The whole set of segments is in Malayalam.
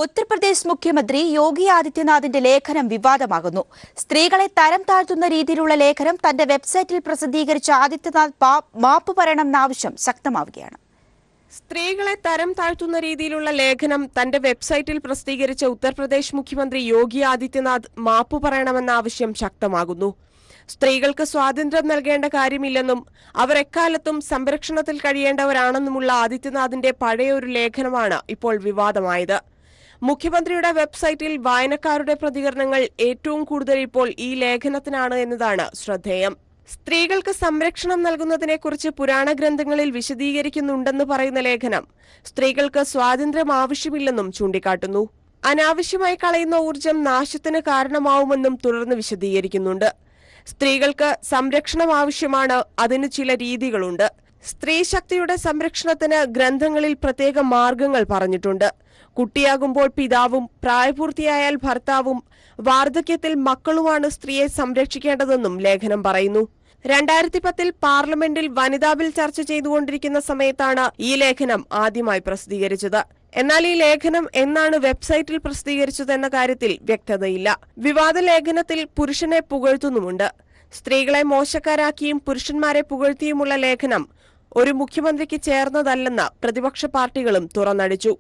ഉത്തർപ്രദേശ് മുഖ്യമന്ത്രി യോഗി ആദിത്യനാഥിന്റെ ലേഖനം വിവാദമാകുന്നു. സ്ത്രീകളെ തരം താഴ്ത്തുന്ന രീതിയിലുള്ള ലേഖനം തന്റെ വെബ്സൈറ്റിൽ പ്രസിദ്ധീകരിച്ച ആദിത്യനാഥ് മാപ്പ് പറയണമെന്ന ആവശ്യം ശക്തമാവുകയാണ്. സ്ത്രീകളെ തരം താഴ്ത്തുന്ന രീതിയിലുള്ള ലേഖനം തന്റെ വെബ്സൈറ്റിൽ പ്രസിദ്ധീകരിച്ച ഉത്തർപ്രദേശ് മുഖ്യമന്ത്രി യോഗി ആദിത്യനാഥ് മാപ്പ് പറയണമെന്ന ആവശ്യം ശക്തമാകുന്നു. സ്ത്രീകൾക്ക് സ്വാതന്ത്ര്യം നൽകേണ്ട കാര്യമില്ലെന്നും അവർ എക്കാലത്തും സംരക്ഷണത്തിൽ കഴിയേണ്ടവരാണെന്നുമുള്ള ആദിത്യനാഥിന്റെ പഴയൊരു ലേഖനമാണ് ഇപ്പോൾ വിവാദമായത്. മുഖ്യമന്ത്രിയുടെ വെബ്സൈറ്റിൽ വായനക്കാരുടെ പ്രതികരണങ്ങൾ ഏറ്റവും കൂടുതൽ ഇപ്പോൾ ഈ ലേഖനത്തിനാണ് എന്നതാണ് ശ്രദ്ധേയം. സ്ത്രീകൾക്ക് സംരക്ഷണം നൽകുന്നതിനെക്കുറിച്ച് പുരാണ ഗ്രന്ഥങ്ങളിൽ വിശദീകരിക്കുന്നുണ്ടെന്ന് പറയുന്ന ലേഖനം സ്ത്രീകൾക്ക് സ്വാതന്ത്ര്യം ആവശ്യമില്ലെന്നും ചൂണ്ടിക്കാട്ടുന്നു. അനാവശ്യമായി കളയുന്ന ഊർജം നാശത്തിന് കാരണമാവുമെന്നും തുടർന്ന് വിശദീകരിക്കുന്നുണ്ട്. സ്ത്രീകൾക്ക് സംരക്ഷണം ആവശ്യമാണ്, അതിന് ചില രീതികളുണ്ട്. സ്ത്രീ ശക്തിയുടെ സംരക്ഷണത്തിന് ഗ്രന്ഥങ്ങളിൽ പ്രത്യേക മാർഗങ്ങൾ പറഞ്ഞിട്ടുണ്ട്. കുട്ടിയാകുമ്പോൾ പിതാവും പ്രായപൂർത്തിയായാൽ ഭർത്താവും വാർദ്ധക്യത്തിൽ മക്കളുമാണ് സ്ത്രീയെ സംരക്ഷിക്കേണ്ടതെന്നും ലേഖനം പറയുന്നു. 2010 പാർലമെന്റിൽ വനിതാ ബിൽ ചർച്ച ചെയ്തുകൊണ്ടിരിക്കുന്ന സമയത്താണ് ഈ ലേഖനം ആദ്യമായി പ്രസിദ്ധീകരിച്ചത്. എന്നാൽ ഈ ലേഖനം എന്നാണ് വെബ്സൈറ്റിൽ പ്രസിദ്ധീകരിച്ചതെന്ന കാര്യത്തിൽ വ്യക്തതയില്ല. വിവാദ ലേഖനത്തിൽ പുരുഷനെ പുകഴ്ത്തുന്നുമുണ്ട്. സ്ത്രീകളെ മോശക്കാരാക്കിയും പുരുഷന്മാരെ പുകഴ്ത്തിയുമുള്ള ലേഖനം ഒരു മുഖ്യമന്ത്രിക്ക് ചേർന്നതല്ലെന്ന് പ്രതിപക്ഷ പാർട്ടികളും തുറന്നടിച്ചു.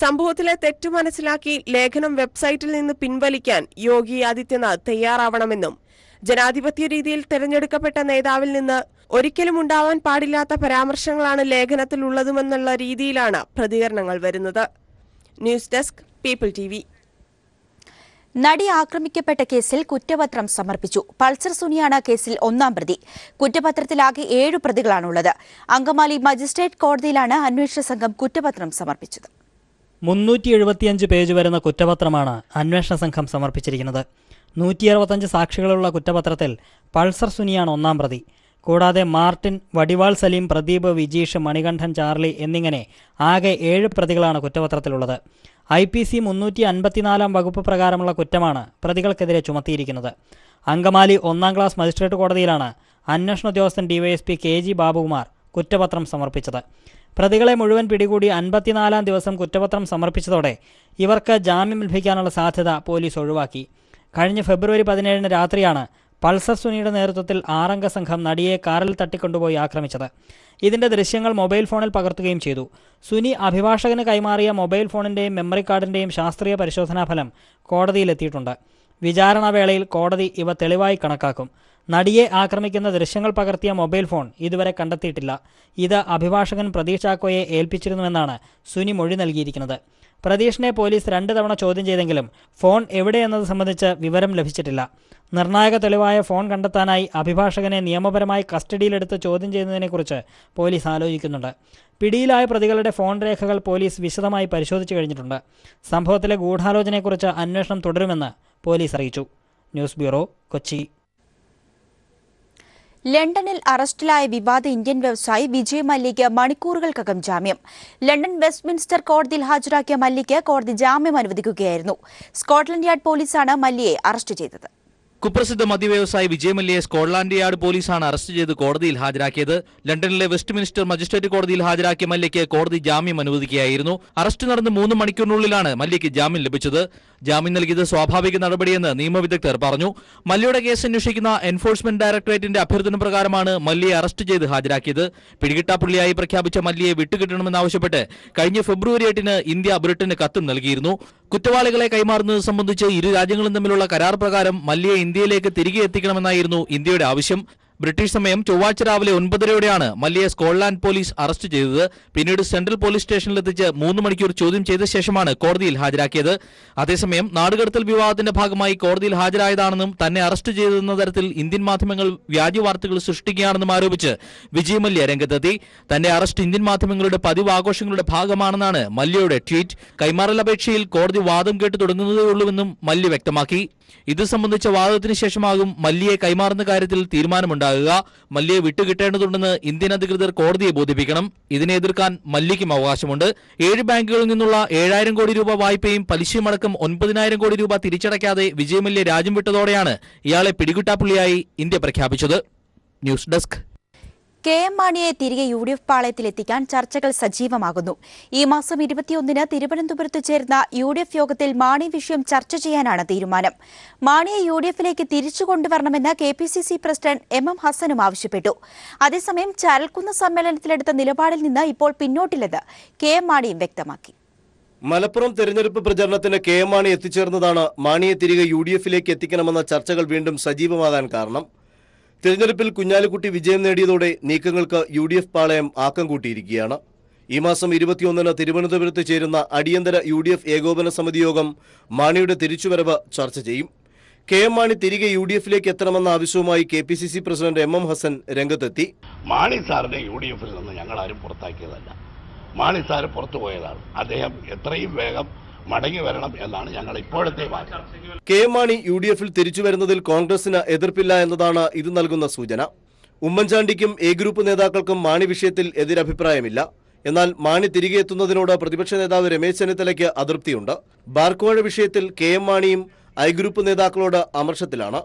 സംഭവത്തിലെ തെറ്റു മനസ്സിലാക്കി ലേഖനം വെബ്സൈറ്റിൽ നിന്ന് പിൻവലിക്കാൻ യോഗി ആദിത്യനാഥ് തയ്യാറാവണമെന്നും ജനാധിപത്യ രീതിയിൽ തെരഞ്ഞെടുക്കപ്പെട്ട നേതാവിൽ നിന്ന് ഒരിക്കലും ഉണ്ടാവാൻ പാടില്ലാത്ത പരാമർശങ്ങളാണ് ലേഖനത്തിലുള്ളതുമെന്നുള്ള രീതിയിലാണ് പ്രതികരണങ്ങൾ വരുന്നത്. News desk, people TV. നടി ആക്രമിക്കപ്പെട്ട കേസിൽ കുറ്റപത്രം സമർപ്പിച്ചു. പൾസർ സുനിയാണ് കേസിൽ ഒന്നാം പ്രതി. കുറ്റപത്രത്തിലാകെ 7 പ്രതികളാണുള്ളത്. അങ്കമാലി മജിസ്ട്രേറ്റ് കോടതിയിലാണ് അന്വേഷണ സംഘം കുറ്റപത്രം സമർപ്പിച്ചത്. 375 പേജ് വരുന്ന കുറ്റപത്രമാണ് അന്വേഷണ സംഘം സമർപ്പിച്ചിരിക്കുന്നത്. 165 സാക്ഷികളുള്ള കുറ്റപത്രത്തിൽ പൾസർ സുനിയാണ് ഒന്നാം പ്രതി. കൂടാതെ മാർട്ടിൻ, വടിവാൾ സലീം, പ്രദീപ്, വിജീഷ്, മണികണ്ഠൻ, ചാർലി എന്നിങ്ങനെ ആകെ 7 പ്രതികളാണ് കുറ്റപത്രത്തിലുള്ളത്. IPC 354 വകുപ്പ് പ്രകാരമുള്ള കുറ്റമാണ് പ്രതികൾക്കെതിരെ ചുമത്തിയിരിക്കുന്നത്. അങ്കമാലി 1ാം ക്ലാസ് മജിസ്ട്രേറ്റ് കോടതിയിലാണ് അന്വേഷണ ഉദ്യോഗസ്ഥൻ DYSP KG ബാബുകുമാർ കുറ്റപത്രം സമർപ്പിച്ചത്. പ്രതികളെ മുഴുവൻ പിടികൂടി 54ാം ദിവസം കുറ്റപത്രം സമർപ്പിച്ചതോടെ ഇവർക്ക് ജാമ്യം ലഭിക്കാനുള്ള സാധ്യത പോലീസ് ഒഴിവാക്കി. കഴിഞ്ഞ ഫെബ്രുവരി 17 രാത്രിയാണ് പൾസർ സുനിയുടെ നേതൃത്വത്തിൽ 6 അംഗ സംഘം നടിയെ കാറിൽ തട്ടിക്കൊണ്ടുപോയി ആക്രമിച്ചത്. ഇതിന്റെ ദൃശ്യങ്ങൾ മൊബൈൽ ഫോണിൽ പകർത്തുകയും ചെയ്തു. സുനി അഭിഭാഷകന് കൈമാറിയ മൊബൈൽ ഫോണിന്റെയും മെമ്മറി കാർഡിന്റെയും ശാസ്ത്രീയ പരിശോധനാ ഫലം കോടതിയിലെത്തിയിട്ടുണ്ട്. വിചാരണവേളയിൽ കോടതി ഇവ തെളിവായി കണക്കാക്കും. നടിയെ ആക്രമിക്കുന്ന ദൃശ്യങ്ങൾ പകർത്തിയ മൊബൈൽ ഫോൺ ഇതുവരെ കണ്ടെത്തിയിട്ടില്ല. ഇത് അഭിഭാഷകൻ പ്രതീഷ് ചാക്കോയെ ഏൽപ്പിച്ചിരുന്നുവെന്നാണ് സുനി മൊഴി നൽകിയിരിക്കുന്നത്. പ്രതീഷിനെ പോലീസ് 2 തവണ ചോദ്യം ചെയ്തെങ്കിലും ഫോൺ എവിടെയെന്നത് സംബന്ധിച്ച് വിവരം ലഭിച്ചിട്ടില്ല. നിർണായക തെളിവായ ഫോൺ കണ്ടെത്താനായി അഭിഭാഷകനെ നിയമപരമായി കസ്റ്റഡിയിലെടുത്ത് ചോദ്യം ചെയ്യുന്നതിനെക്കുറിച്ച് പോലീസ് ആലോചിക്കുന്നുണ്ട്. പിടിയിലായ പ്രതികളുടെ ഫോൺ രേഖകൾ പോലീസ് വിശദമായി പരിശോധിച്ചു കഴിഞ്ഞിട്ടുണ്ട്. സംഭവത്തിലെ ഗൂഢാലോചനയെക്കുറിച്ച് അന്വേഷണം തുടരുമെന്ന് പോലീസ് അറിയിച്ചു. News bureau, Kochi. ലണ്ടനിൽ അറസ്റ്റിലായ വിവാദ ഇന്ത്യൻ വ്യവസായി വിജയ് മല്യയ്ക്ക് മണിക്കൂറുകൾക്കകം ജാമ്യം. ലണ്ടൻ വെസ്റ്റ്മിൻസ്റ്റർ കോടതിയിൽ ഹാജരാക്കിയ മല്യയ്ക്ക് കോടതി ജാമ്യം അനുവദിക്കുകയായിരുന്നു. സ്കോട്ട്ലൻഡ് യാർഡ് പോലീസാണ് മല്യയെ അറസ്റ്റ് ചെയ്തത്. കുപ്രസിദ്ധ മദ്യവ്യവസായി വിജയ് മല്യയെ സ്കോട്ട്ലാൻഡ് യാർഡ് പോലീസാണ് അറസ്റ്റ് ചെയ്ത് കോടതിയിൽ ഹാജരാക്കിയത്. ലണ്ടനിലെ വെസ്റ്റ്മിൻസ്റ്റർ മജിസ്ട്രേറ്റ് കോടതിയിൽ ഹാജരാക്കിയ മല്യയ്ക്ക് കോടതി ജാമ്യം അനുവദിക്കുകയായിരുന്നു. അറസ്റ്റ് നടന്ന് 3 മണിക്കൂറിനുള്ളിലാണ് മല്യയ്ക്ക് ജാമ്യം ലഭിച്ചത്. ജാമ്യം നൽകിയത് സ്വാഭാവിക നടപടിയെന്ന് നിയമവിദഗ്ധർ പറഞ്ഞു. മല്യയുടെ കേസ് അന്വേഷിക്കുന്ന എൻഫോഴ്സ്മെന്റ് ഡയറക്ടറേറ്റിന്റെ അഭ്യർത്ഥന പ്രകാരമാണ് മല്യയെ അറസ്റ്റ് ചെയ്ത് ഹാജരാക്കിയത്. പിടികിട്ടാപ്പുള്ളിയായി പ്രഖ്യാപിച്ച മല്യയെ വിട്ടുകിട്ടണമെന്നാവശ്യപ്പെട്ട് കഴിഞ്ഞ ഫെബ്രുവരി 8 ഇന്ത്യ ബ്രിട്ടന് കത്തും നൽകിയിരുന്നു. കുറ്റവാളികളെ കൈമാറുന്നത് സംബന്ധിച്ച് ഇരു രാജ്യങ്ങളും തമ്മിലുള്ള കരാർ പ്രകാരം മല്യയെ ഇന്ത്യയിലേക്ക് തിരികെ എത്തിക്കണമെന്നായിരുന്നു ഇന്ത്യയുടെ ആവശ്യം. ബ്രിട്ടീഷ് സമയം ചൊവ്വാഴ്ച രാവിലെ 9:30 മല്യയെ സ്കോട്ട്ലാൻഡ് പോലീസ് അറസ്റ്റ് ചെയ്തത്. പിന്നീട് സെൻട്രൽ പോലീസ് സ്റ്റേഷനിലെത്തിച്ച് 3 മണിക്കൂർ ചോദ്യം ചെയ്ത ശേഷമാണ് കോടതിയിൽ ഹാജരാക്കിയത്. അതേസമയം നാടുകടത്തൽ വിവാദത്തിന്റെ ഭാഗമായി കോടതിയിൽ ഹാജരായതാണെന്നും തന്നെ അറസ്റ്റ് ചെയ്തെന്ന തരത്തിൽ ഇന്ത്യൻ മാധ്യമങ്ങൾ വ്യാജ വാർത്തകൾ സൃഷ്ടിക്കുകയാണെന്നും ആരോപിച്ച് വിജയ് മല്യ രംഗത്തെത്തി. തന്റെ അറസ്റ്റ് ഇന്ത്യൻ മാധ്യമങ്ങളുടെ പതിവ് ആഘോഷങ്ങളുടെ ഭാഗമാണെന്നാണ് മല്യയുടെ ട്വീറ്റ്. കൈമാറൽ അപേക്ഷയിൽ കോടതി വാദം കേട്ട് തുടങ്ങുന്നതേയുള്ളൂവെന്നും മല്യ വ്യക്തമാക്കി. ഇത് സംബന്ധിച്ച വാദത്തിന് ശേഷമാകും മല്യയെ കൈമാറുന്ന കാര്യത്തിൽ തീരുമാനമുണ്ടാകുക. മല്യയെ വിട്ടുകിട്ടേണ്ടതുണ്ടെന്ന് ഇന്ത്യൻ അധികൃതർ കോടതിയെ ബോധിപ്പിക്കണം. ഇതിനെ എതിർക്കാൻ മല്യയ്ക്കും അവകാശമുണ്ട്. 7 ബാങ്കുകളിൽ നിന്നുള്ള 7000 കോടി രൂപ വായ്പയും പലിശയുമടക്കം 9000 കോടി രൂപ തിരിച്ചടയ്ക്കാതെ വിജയ് മല്യ രാജ്യം വിട്ടതോടെയാണ് ഇയാളെ പിടികിട്ടാപ്പുള്ളിയായി ഇന്ത്യ പ്രഖ്യാപിച്ചത്. News desk. കെ.എം. മാണിയെ തിരികെ യു.ഡി.എഫ് പാളയത്തിലെത്തിക്കാൻ ചർച്ചകൾ സജീവമാകുന്നു. ഈ മാസം 21-ന് തിരുവനന്തപുരത്ത് ചേർന്ന യു.ഡി.എഫ് യോഗത്തിൽ മാണി വിഷയം ചർച്ച ചെയ്യാനാണ് തീരുമാനം. മാണിയെ യു.ഡി.എഫിലേക്ക് തിരിച്ചു കൊണ്ടുവരണമെന്ന് കെ.പി.സി.സി പ്രസിഡന്റ് എം.എം. ഹസനും ആവശ്യപ്പെട്ടു. അതേസമയം ചരൽക്കുന്ന് സമ്മേളനത്തിലെടുത്ത നിലപാടിൽ നിന്ന് ഇപ്പോൾ പിന്നോട്ടില്ലെന്ന് കെ.എം. മാണിയും വ്യക്തമാക്കി. മലപ്പുറം തെരഞ്ഞെടുപ്പ് പ്രചരണത്തിന് കെ.എം. മാണി എത്തിച്ചേർന്നതാണ് മാണിയെ തിരികെ യു.ഡി.എഫിലേക്ക് എത്തിക്കണമെന്ന ചർച്ചകൾ വീണ്ടും സജീവമാകാൻ കാരണം. തിരഞ്ഞെടുപ്പിൽ കുഞ്ഞാലിക്കുട്ടി വിജയം നേടിയതോടെ നീക്കങ്ങൾക്ക് യു.ഡി.എഫ് പാളയം ആക്കം കൂട്ടിയിരിക്കുകയാണ്. ഈ മാസം 21-ന് തിരുവനന്തപുരത്ത് ചേരുന്ന അടിയന്തര യു.ഡി.എഫ് ഏകോപന സമിതി യോഗം മാണിയുടെ തിരിച്ചുവരവ് ചർച്ച ചെയ്യും. കെ.എം. മാണി തിരികെ യു.ഡി.എഫിലേക്ക് എത്തണമെന്ന ആവശ്യവുമായി കെ.പി.സി.സി പ്രസിഡന്റ് എം.എം. ഹസൻ രംഗത്തെത്തി. മാണി സാറിനെ യു.ഡി.എഫിൽ നിന്ന് ഞങ്ങൾ ആരും പുറത്താക്കിയതല്ല. മാണി സാറ് പുറത്തു പോയതാണ്. അദ്ദേഹം എത്രയും വേഗം മടങ്ങി വരണം എന്നാണ് ഞങ്ങൾ ഇപ്പോഴത്തെ വാദം. കെ.എം. മാണി യു.ഡി.എഫിൽ തിരിച്ചു വരുന്നതിൽ കോൺഗ്രസിന് എതിർപ്പില്ല എന്നതാണ് ഇത് നൽകുന്ന സൂചന. ഉമ്മൻചാണ്ടിക്കും എ ഗ്രൂപ്പ് നേതാക്കൾക്കും മാണി വിഷയത്തിൽ എതിരഭിപ്രായമില്ല. എന്നാൽ മാണി തിരികെ എത്തുന്നതിനോട് പ്രതിപക്ഷ നേതാവ് രമേശ് ചെന്നിത്തലയ്ക്ക് അതൃപ്തിയുണ്ട്. ബാർക്കോഴ വിഷയത്തിൽ കെ.എം. മാണിയും ഐ ഗ്രൂപ്പ് നേതാക്കളോട് അമർഷത്തിലാണ്.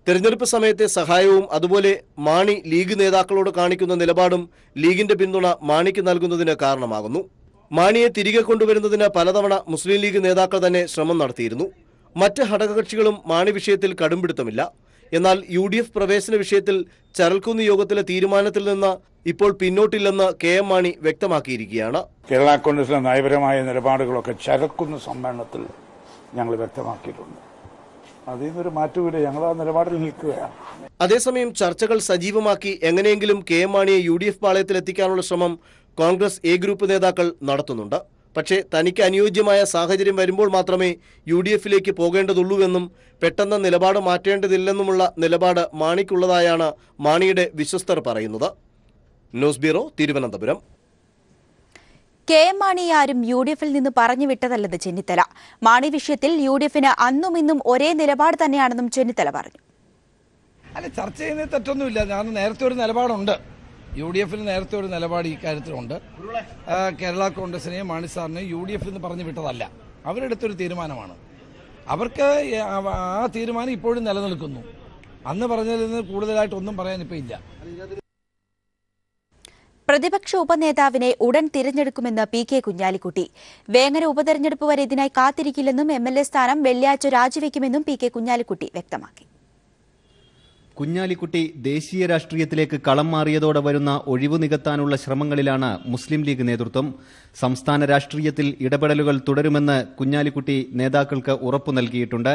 തെരഞ്ഞെടുപ്പ് സമയത്തെ സഹായവും അതുപോലെ മാണി ലീഗ് നേതാക്കളോട് കാണിക്കുന്ന നിലപാടും ലീഗിന്റെ പിന്തുണ മാണിക്ക് നൽകുന്നതിന് കാരണമാകുന്നു. മാണിയെ തിരികെ കൊണ്ടുവരുന്നതിന് പലതവണ മുസ്ലിം ലീഗ് നേതാക്കൾ തന്നെ ശ്രമം നടത്തിയിരുന്നു. മറ്റ് ഘടകകക്ഷികളും മാണി വിഷയത്തിൽ കടുംപിടുത്തമില്ല. എന്നാൽ യു.ഡി.എഫ് പ്രവേശന വിഷയത്തിൽ ചരൽക്കുന്ന് യോഗത്തിലെ തീരുമാനത്തിൽ നിന്ന് ഇപ്പോൾ പിന്നോട്ടില്ലെന്ന് കെ.എം. മാണി വ്യക്തമാക്കിയിരിക്കുകയാണ്. കേരള കോൺഗ്രസിലെ നയപരമായ നിലപാടുകളൊക്കെ ചരൽക്കുന്ന് സമ്മേളനത്തിൽ ഞങ്ങൾ വ്യക്തമാക്കിയിട്ടുണ്ട്. അതിൽ നിന്നൊരു മാറ്റമില്ല. ഞങ്ങൾ ആ നിലപാടിൽ നിൽക്കുകയാണ്. അതേസമയം ചർച്ചകൾ സജീവമാക്കി എങ്ങനെയെങ്കിലും കെ.എം. മാണിയെ യു.ഡി.എഫ് പാളയത്തിൽ എത്തിക്കാനുള്ള ശ്രമം കോൺഗ്രസ് എ ഗ്രൂപ്പ് നേതാക്കൾ നടത്തുന്നുണ്ട്. പക്ഷേ തനിക്ക് അനുയോജ്യമായ സാഹചര്യം വരുമ്പോൾ മാത്രമേ യു.ഡി.എഫിലേക്ക് പോകേണ്ടതുള്ളൂവെന്നും പെട്ടെന്ന് നിലപാട് മാറ്റേണ്ടതില്ലെന്നുമുള്ള നിലപാട് മാണിക്കുള്ളതായാണ് മാണിയുടെ വിശ്വസ്തർ പറയുന്നത്. News bureau, Thiruvananthapuram. കെ.എം. മാണിയെ ആരും യു.ഡി.എഫിൽ നിന്ന് പറഞ്ഞുവിട്ടതല്ലെന്ന് ചെന്നിത്തല. മാണി വിഷയത്തിൽ യു.ഡി.എഫിന് അന്നും ഇന്നും ഒരേ നിലപാട് തന്നെയാണെന്നും ചെന്നിത്തല പറഞ്ഞു. അല്ല, ചർച്ച ചെയ്യുന്നതിൽ തെറ്റൊന്നുമില്ല. ഞാൻ നേരത്തെ ഒരു നിലപാടുണ്ട്. യു.ഡി.എഫിൽ നേരത്തെ ഒരു നിലപാട് ഈ കാര്യത്തിലുണ്ട്. കേരള കോൺഗ്രസിനെയും മാണി സാറിനെയും യു.ഡി.എഫിൽ നിന്ന് പറഞ്ഞു വിട്ടതല്ല. അവരെടുത്തൊരു തീരുമാനമാണ്. അവർക്ക് ആ തീരുമാനം ഇപ്പോഴും നിലനിൽക്കുന്നു. അന്ന് പറഞ്ഞതിൽ നിന്ന് കൂടുതലായിട്ടൊന്നും പറയാൻ ഇപ്പോൾ ഇല്ല. പ്രതിപക്ഷ ഉപനേതാവിനെ ഉടൻ തിരഞ്ഞെടുക്കുമെന്ന് പി.കെ. കുഞ്ഞാലിക്കുട്ടി. വേങ്ങര ഉപതെരഞ്ഞെടുപ്പ് വരെ ഇതിനായി കാത്തിരിക്കില്ലെന്നും എം.എൽ.എ സ്ഥാനം വെള്ളിയാഴ്ച രാജിവെക്കുമെന്നും പി.കെ. കുഞ്ഞാലിക്കുട്ടി വ്യക്തമാക്കി. കുഞ്ഞാലിക്കുട്ടി ദേശീയ രാഷ്ട്രീയത്തിലേക്ക് കളം മാറിയതോടെ വരുന്ന ഒഴിവു നികത്താനുള്ള ശ്രമങ്ങളിലാണ് മുസ്ലിം ലീഗ് നേതൃത്വം. സംസ്ഥാന രാഷ്ട്രീയത്തിൽ ഇടപെടലുകൾ തുടരുമെന്ന് കുഞ്ഞാലിക്കുട്ടി നേതാക്കൾക്ക് ഉറപ്പു നൽകിയിട്ടുണ്ട്.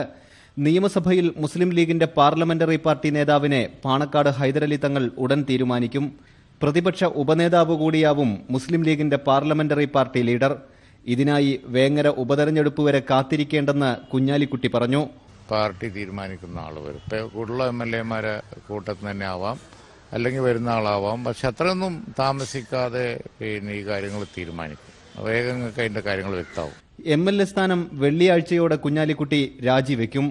നിയമസഭയിൽ മുസ്ലിം ലീഗിന്റെ പാർലമെന്ററി പാർട്ടി നേതാവിനെ പാണക്കാട് ഹൈദരലി തങ്ങൾ ഉടൻ തീരുമാനിക്കും. പ്രതിപക്ഷ ഉപനേതാവ് കൂടിയാവും മുസ്ലിം ലീഗിന്റെ പാർലമെന്ററി പാർട്ടി ലീഡർ. ഇതിനായി വേങ്ങര ഉപതെരഞ്ഞെടുപ്പ് വരെ കാത്തിരിക്കേണ്ടെന്ന് കുഞ്ഞാലിക്കുട്ടി പറഞ്ഞു. പാർട്ടി തീരുമാനിക്കുന്ന ആൾ വരും. കൂടുതലുള്ള എം.എൽ.എമാരെ കൂട്ടത്തിൽ തന്നെ ആവാം, അല്ലെങ്കിൽ വരുന്ന ആളാവാം. പക്ഷെ അത്രയൊന്നും താമസിക്കാതെ ഈ കാര്യങ്ങൾ തീരുമാനിക്കും. വേഗം അതിന്റെ കാര്യങ്ങൾ വ്യക്തമാവും. എം.എൽ.എ സ്ഥാനം വെള്ളിയാഴ്ചയോടെ കുഞ്ഞാലിക്കുട്ടി രാജിവെക്കും.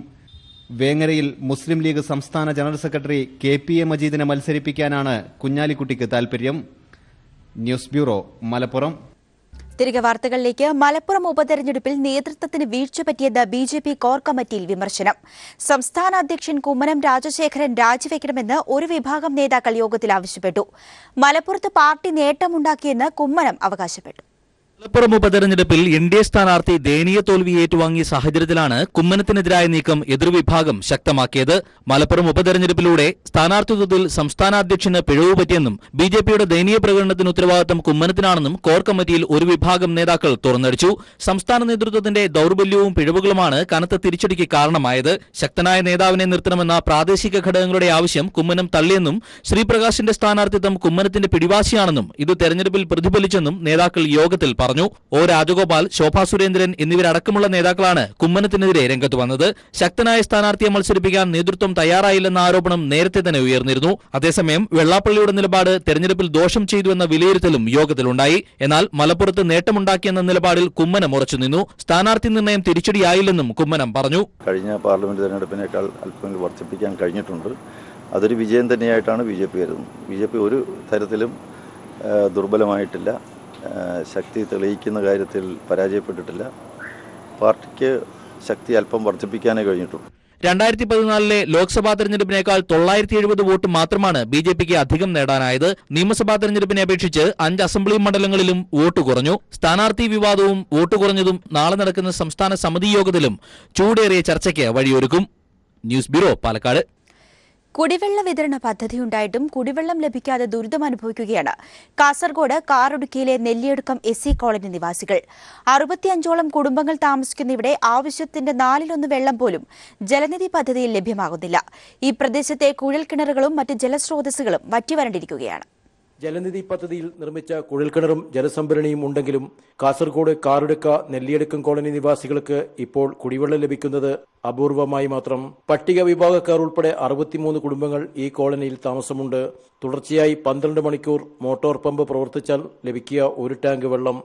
വേങ്ങരയിൽ മുസ്ലിം ലീഗ് സംസ്ഥാന ജനറൽ സെക്രട്ടറി കെ.പി.എ. മജീദിനെ മത്സരിപ്പിക്കാനാണ് കുഞ്ഞാലിക്കുട്ടിക്ക് താൽപര്യം. News bureau, Malappuram. തിരികെ വാർത്തകളിലേക്ക്. മലപ്പുറം ഉപതെരഞ്ഞെടുപ്പിൽ നേതൃത്വത്തിന് വീഴ്ച പറ്റിയത് ബി.ജെ.പി. കോർ കമ്മിറ്റിയിൽ വിമർശനം. സംസ്ഥാന അധ്യക്ഷൻ കുമ്മനം രാജശേഖരൻ രാജിവെക്കണമെന്ന് ഒരു വിഭാഗം നേതാക്കൾ യോഗത്തിൽ ആവശ്യപ്പെട്ടു. മലപ്പുറത്ത് പാർട്ടി നേട്ടമുണ്ടാക്കിയെന്ന് കുമ്മനം അവകാശപ്പെട്ടു. മലപ്പുറം ഉപതെരഞ്ഞെടുപ്പിൽ എൻ.ഡി.എ സ്ഥാനാർത്ഥി ദയനീയ തോൽവി ഏറ്റുവാങ്ങിയ സാഹചര്യത്തിലാണ് കുമ്മനത്തിനെതിരായ നീക്കം എതിർവിഭാഗം ശക്തമാക്കിയത്. മലപ്പുറം ഉപതെരഞ്ഞെടുപ്പിലൂടെ സ്ഥാനാർത്ഥിത്വത്തിൽ സംസ്ഥാന അധ്യക്ഷന് പിഴവ് പറ്റിയെന്നും ബി.ജെ.പിയുടെ ദയനീയ പ്രകടനത്തിന് ഉത്തരവാദിത്തം കുമ്മനത്തിനാണെന്നും കോർ കമ്മിറ്റിയിൽ ഒരു വിഭാഗം നേതാക്കൾ തുറന്നടിച്ചു. സംസ്ഥാന നേതൃത്വത്തിന്റെ ദൌർബല്യവും പിഴവുകളുമാണ് കനത്ത തിരിച്ചടിക്ക് കാരണമായത്. ശക്തനായ നേതാവിനെ നിർത്തണമെന്ന പ്രാദേശിക ഘടകങ്ങളുടെ ആവശ്യം കുമ്മനം തള്ളിയെന്നും ശ്രീപ്രകാശിന്റെ സ്ഥാനാർത്ഥിത്വം കുമ്മനത്തിന്റെ പിടിവാശിയാണെന്നും ഇത് തെരഞ്ഞെടുപ്പിൽ പ്രതിഫലിച്ചെന്നും നേതാക്കൾ യോഗത്തിൽ പറഞ്ഞു. ഒ രാജഗോപാൽ, ശോഭാ സുരേന്ദ്രൻ എന്നിവരടക്കമുള്ള നേതാക്കളാണ് കുമ്മനത്തിനെതിരെ രംഗത്ത് വന്നത്. ശക്തനായ സ്ഥാനാർത്ഥിയെ മത്സരിപ്പിക്കാൻ നേതൃത്വം തയ്യാറായില്ലെന്ന ആരോപണം നേരത്തെ തന്നെ ഉയർന്നിരുന്നു. അതേസമയം വെള്ളാപ്പള്ളിയുടെ നിലപാട് തെരഞ്ഞെടുപ്പിൽ ദോഷം ചെയ്തുവെന്ന വിലയിരുത്തലും യോഗത്തിലുണ്ടായി. എന്നാൽ മലപ്പുറത്ത് നേട്ടമുണ്ടാക്കിയെന്ന നിലപാടിൽ കുമ്മനം ഉറച്ചുനിന്നു. സ്ഥാനാർത്ഥി നിർണയം തിരിച്ചടിയായില്ലെന്നും കുമ്മനം പറഞ്ഞു. കഴിഞ്ഞ പാർലമെന്റ് തെരഞ്ഞെടുപ്പിനേക്കാൾ അല്പം വർദ്ധിപ്പിക്കാൻ കഴിഞ്ഞിട്ടുണ്ട്. അതൊരു വിജയം തന്നെയായിട്ടാണ് ബി.ജെ.പി. കരുതുന്നത്. ബി.ജെ.പി. ഒരു തരത്തിലും ദുർബലമായിട്ടില്ല. ശക്തി തെളിയിക്കുന്ന കാര്യത്തിൽ പരാജയപ്പെട്ടിട്ടില്ല. പാർട്ടിക്ക് ശക്തി അല്പം വർദ്ധിപ്പിക്കാനേ കഴിഞ്ഞിട്ടുള്ളൂ. 2014 ലോക്സഭാ തെരഞ്ഞെടുപ്പിനേക്കാൾ 970 വോട്ട് മാത്രമാണ് BJPക്ക് അധികം നേടാനായത്. നിയമസഭാ തെരഞ്ഞെടുപ്പിനെ അപേക്ഷിച്ച് 5 അസംബ്ലി മണ്ഡലങ്ങളിലും വോട്ട് കുറഞ്ഞു. സ്ഥാനാർത്ഥി വിവാദവും വോട്ട് കുറഞ്ഞതും നാളെ നടക്കുന്ന സംസ്ഥാന സമിതി യോഗത്തിലും ചൂടേറിയ ചർച്ചയ്ക്ക് വഴിയൊരുക്കും. News bureau, Palakkad. കുടിവെള്ള വിതരണ പദ്ധതിയുണ്ടായിട്ടും കുടിവെള്ളം ലഭിക്കാതെ ദുരിതമനുഭവിക്കുകയാണ് കാസർഗോഡ് കാറടുക്കിയിലെ നെല്ലിയടുക്കം SC കോളനി നിവാസികൾ. 65ഓളം കുടുംബങ്ങൾ താമസിക്കുന്ന ഇവിടെ ആവശ്യത്തിന്റെ 4/1 വെള്ളം പോലും ജലനിധി പദ്ധതിയിൽ ലഭ്യമാകുന്നില്ല. ഈ പ്രദേശത്തെ കുഴൽക്കിണറുകളും മറ്റ് ജലസ്രോതസ്സുകളും വറ്റിവരണ്ടിരിക്കുകയാണ്. ജലനിധി പദ്ധതിയിൽ നിർമ്മിച്ച കുഴൽക്കിണറും ജലസംഭരണിയും ഉണ്ടെങ്കിലും കാസർഗോഡ് കാറടുക്ക നെല്ലിയടുക്കം കോളനി നിവാസികൾക്ക് ഇപ്പോൾ കുടിവെള്ളം ലഭിക്കുന്നത് അപൂർവമായി മാത്രം. പട്ടിക വിഭാഗക്കാർ ഉൾപ്പെടെ 63 കുടുംബങ്ങൾ ഈ കോളനിയിൽ താമസമുണ്ട്. തുടർച്ചയായി 12 മണിക്കൂർ മോട്ടോർ പമ്പ് പ്രവർത്തിച്ചാൽ ലഭിക്കുക 1 ടാങ്ക് വെള്ളം.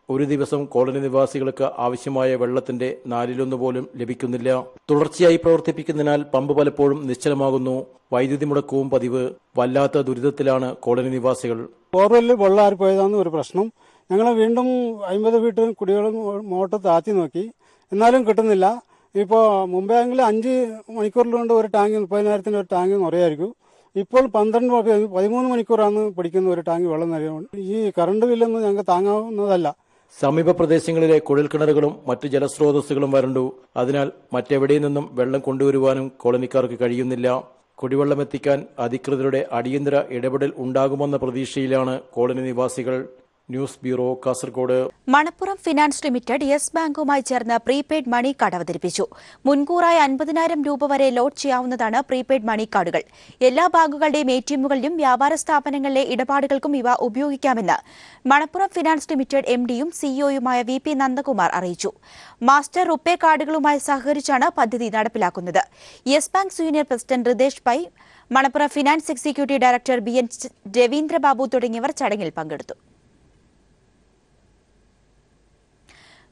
ഒരു ദിവസം കോളനി നിവാസികൾക്ക് ആവശ്യമായ വെള്ളത്തിന്റെ 4/1 പോലും ലഭിക്കുന്നില്ല. തുടർച്ചയായി പ്രവർത്തിപ്പിക്കുന്നതിനാൽ പമ്പ് പലപ്പോഴും നിശ്ചലമാകുന്നു. വൈദ്യുതി മുടക്കവും പതിവ്. വല്ലാത്ത ദുരിതത്തിലാണ് കോളനി നിവാസികൾ. ബോർവെല്ലിൽ വെള്ളം ആറിപ്പോയതാണ് ഒരു പ്രശ്നം. ഞങ്ങൾ വീണ്ടും 50 വീട്ടിൽ കുടിവെള്ളം മോട്ടർ താഴ്ത്തി നോക്കി, എന്നാലും കിട്ടുന്നില്ല. ഇപ്പോൾ മുമ്പെങ്കിൽ 5 മണിക്കൂറിലുകൊണ്ട് ഒരു ടാങ്ക് 30,000 ഒരു ടാങ്ക് നിറയായിരിക്കും. ഇപ്പോൾ 13 മണിക്കൂറാണ് പിടിക്കുന്ന ഒരു ടാങ്ക് വെള്ളം നിറയുന്നത്. ഈ കറണ്ട് ബില്ലൊന്നും ഞങ്ങൾക്ക് താങ്ങാവുന്നതല്ല. സമീപ പ്രദേശങ്ങളിലെ കുഴൽക്കിണറുകളും മറ്റ് ജലസ്രോതസ്സുകളും വരണ്ടു. അതിനാൽ മറ്റെവിടെയും നിന്നും വെള്ളം കൊണ്ടുവരുവാനും കോളനിക്കാർക്ക് കഴിയുന്നില്ല. കുടിവെള്ളം എത്തിക്കാൻ അധികൃതരുടെ അടിയന്തര ഇടപെടൽ ഉണ്ടാകുമെന്ന പ്രതീക്ഷയിലാണ് കോളനി നിവാസികൾ. News bureau, Kasaragod. Manappuram finance limited yes ബാങ്കുമായി ചേർന്ന് പ്രീപെയ്ഡ് മണി കാർഡ് അവതരിപ്പിച്ചു. മുൻകൂറായി 50,000 രൂപ വരെ ലോഡ് ചെയ്യാവുന്നതാണ് പ്രീപെയ്ഡ് മണി കാർഡുകൾ. എല്ലാ ബാങ്കുകളുടെയും ATMകളിലും വ്യാപാര സ്ഥാപനങ്ങളിലെ ഇടപാടുകൾക്കും ഇവ ഉപയോഗിക്കാമെന്ന് മണപ്പുറം ഫിനാൻസ് ലിമിറ്റഡ് MDയും CEOയുമായ VP നന്ദകുമാർ അറിയിച്ചു. മാസ്റ്റർ റുപേ കാർഡുകളുമായി സഹകരിച്ചാണ് പദ്ധതി നടപ്പിലാക്കുന്നത്. Yes Bank senior president Ritesh Pai, Manappuram finance executive director BN Raveendrababu തുടങ്ങിയവർ ചടങ്ങിൽ പങ്കെടുത്തു.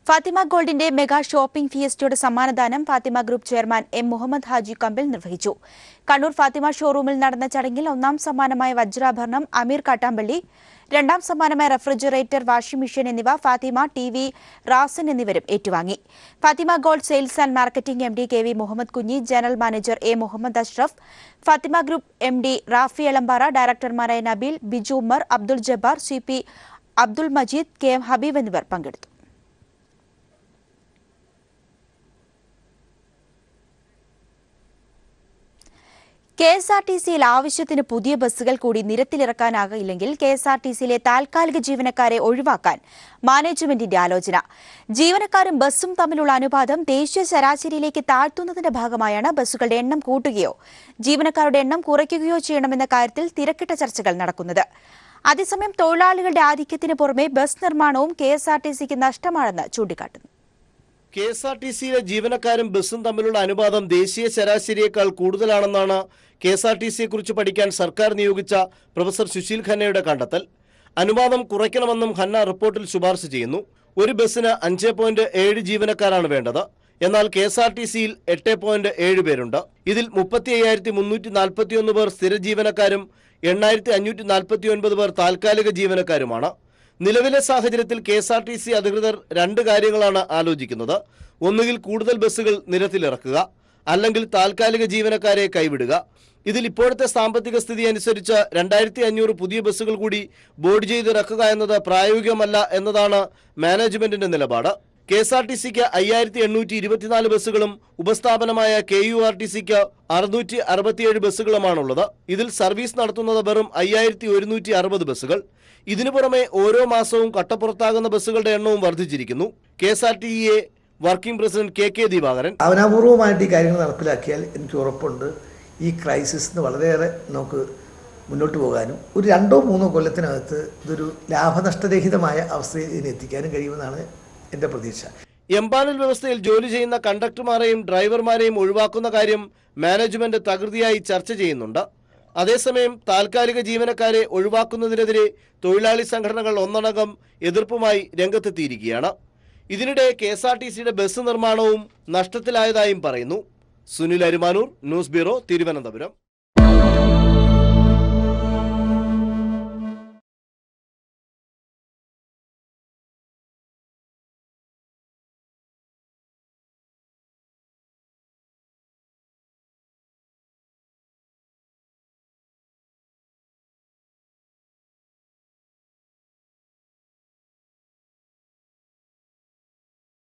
ഫാത്തിമ ഗോൾഡിന്റെ മെഗാ ഷോപ്പിംഗ് ഫിയസ്റ്റയുടെ സമ്മാനദാനം Fathima group chairman M Muhammad Haji Kambil നിർവഹിച്ചു. കണ്ണൂർ ഫാത്തിമ ഷോറൂമിൽ നടന്ന ചടങ്ങിൽ 1ാം സമ്മാനമായ വജ്രാഭരണം അമീർ കാട്ടാമ്പള്ളി, 2ാം സമ്മാനമായ റെഫ്രിജറേറ്റർ, വാഷിംഗ് മെഷീൻ എന്നിവ ഫാത്തിമ TV റാസൻ എന്നിവരും ഏറ്റുവാങ്ങി. Fathima gold sales and marketing MD KV Muhammad Kunhi, general manager A Muhammad Ashraf, Fathima group MD Rafi Elambara, ഡയറക്ടർമാരായ നബീൽ, ബിജു ഉമ്മർ, അബ്ദുൾ ജബ്ബാർ, CP അബ്ദുൾ മജീദ്, KM ഹബീബ് എന്നിവർ പങ്കെടുത്തു. KSRTCയിൽ ആവശ്യത്തിന് പുതിയ ബസ്സുകൾ കൂടി നിരത്തിലിറക്കാനാകില്ലെങ്കിൽ KSRTCയിലെ താൽക്കാലിക ജീവനക്കാരെ ഒഴിവാക്കാൻ മാനേജ്മെന്റിന്റെ ആലോചന. ജീവനക്കാരും ബസ്സും തമ്മിലുള്ള അനുപാതം ദേശീയ ശരാശരിയിലേക്ക് താഴ്ത്തുന്നതിന്റെ ഭാഗമായാണ് ബസ്സുകളുടെ എണ്ണം കൂട്ടുകയോ ജീവനക്കാരുടെ എണ്ണം കുറയ്ക്കുകയോ ചെയ്യണമെന്ന കാര്യത്തിൽ തിരക്കിട്ട ചർച്ചകൾ നടക്കുന്നത്. അതേസമയം തൊഴിലാളികളുടെ ആധിക്യത്തിന് പുറമെ ബസ് നിർമ്മാണവും KSRTCക്ക് നഷ്ടമാണെന്ന് ചൂണ്ടിക്കാട്ടുന്നു. KSRTCയിലെ ജീവനക്കാരും ബസ്സും തമ്മിലുള്ള അനുപാതം ദേശീയ ശരാശരിയേക്കാൾ കൂടുതലാണെന്നാണ് KSRTCയെക്കുറിച്ച് പഠിക്കാൻ സർക്കാർ നിയോഗിച്ച പ്രൊഫസർ സുശീൽ ഖന്നയുടെ കണ്ടെത്തൽ. അനുപാതം കുറയ്ക്കണമെന്നും ഖന്ന റിപ്പോർട്ടിൽ ശുപാർശ ചെയ്യുന്നു. ഒരു ബസ്സിന് 5.7 ജീവനക്കാരാണ് വേണ്ടത്. എന്നാൽ KSRTCയിൽ 8.7 പേരുണ്ട്. ഇതിൽ 35,341 പേർ സ്ഥിര ജീവനക്കാരും 8,549 പേർ താൽക്കാലിക ജീവനക്കാരുമാണ്. നിലവിലെ സാഹചര്യത്തിൽ KSRTC അധികൃതർ 2 കാര്യങ്ങളാണ് ആലോചിക്കുന്നത്. ഒന്നുകിൽ കൂടുതൽ ബസ്സുകൾ നിരത്തിലിറക്കുക, അല്ലെങ്കിൽ താൽക്കാലിക ജീവനക്കാരെ കൈവിടുക. ഇതിൽ ഇപ്പോഴത്തെ സാമ്പത്തിക സ്ഥിതി അനുസരിച്ച് 2,500 പുതിയ ബസ്സുകൾ കൂടി ബോർഡ് ചെയ്തിറക്കുക എന്നത് പ്രായോഗികമല്ല എന്നതാണ് മാനേജ്മെന്റിന്റെ നിലപാട്. KSRTCക്ക് 5,824 ബസ്സുകളും ഉപസ്ഥാപനമായ KURTCക്ക് 667 ബസ്സുകളുമാണുള്ളത്. ഇതിൽ സർവീസ് നടത്തുന്നത് വെറും 5,160 ബസ്സുകൾ. ഇതിനു പുറമെ ഓരോ മാസവും കട്ടപ്പുറത്താകുന്ന ബസ്സുകളുടെ എണ്ണവും വർദ്ധിച്ചിരിക്കുന്നു. KSRTCയെ വർക്കിംഗ് പ്രസിഡന്റ് KK ദിവാകരൻ: ഭാവനാപൂർവമായിട്ട് ഈ കാര്യങ്ങൾ നടപ്പിലാക്കിയാൽ എനിക്ക് ഉറപ്പുണ്ട് ഈ ക്രൈസിസിന് വളരെയേറെ നമുക്ക് മുന്നോട്ട് പോകാനും ഒരു 2-3 കൊല്ലത്തിനകത്ത് ഇതൊരു ലാഭനഷ്ടരഹിതമായ അവസ്ഥയിൽ എത്തിക്കാനും കഴിയുമെന്നാണ് എൻ്റെ പ്രതീക്ഷ. എംപാനൽ വ്യവസ്ഥയിൽ ജോലി ചെയ്യുന്ന കണ്ടക്ടർമാരെയും ഡ്രൈവർമാരെയും ഒഴിവാക്കുന്ന കാര്യം മാനേജ്മെന്റ് തകൃതിയായി ചർച്ച ചെയ്യുന്നുണ്ട്. അതേസമയം താൽക്കാലിക ജീവനക്കാരെ ഒഴിവാക്കുന്നതിനെതിരെ തൊഴിലാളി സംഘടനകൾ ഒന്നടങ്കം എതിർപ്പുമായി രംഗത്തെത്തിയിരിക്കുകയാണ്. ഇതിനിടെ KSRTCയുടെ ബസ് നിർമ്മാണവും നഷ്ടത്തിലായതായും പറയുന്നു. Sunil Arumanoor, news bureau, Thiruvananthapuram.